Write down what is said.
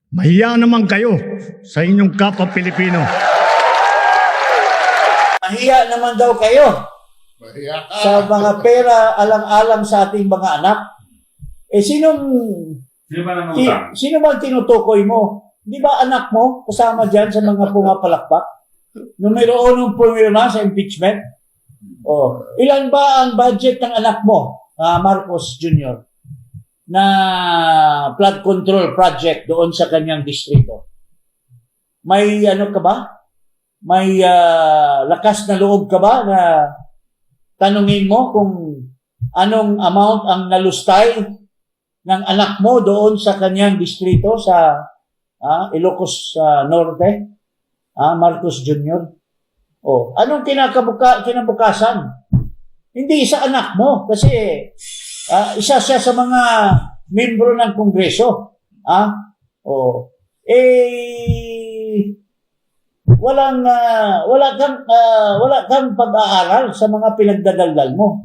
Mahiya naman kayo sa inyong kapwa Pilipino. Mahiya naman daw kayo sa mga pera alang-alang sa ating mga anak. Sino ba tinutukoy mo? Di ba anak mo kasama dyan sa mga pumapalakpak? Numero 1 pumirma sa impeachment. Ilan ba ang budget ng anak mo, Marcos Jr., na flood control project doon sa kanyang distrito? May ano ka ba? May lakas na loob ka ba na tanungin mo kung anong amount ang nalustay ng anak mo doon sa kanyang distrito sa Ilocos Norte, Marcos Jr.? Anong kinabukasan? Hindi sa anak mo kasi isa siya sa mga membro ng Kongreso. Wala kang pag-aaral sa mga pinagdadaldal mo.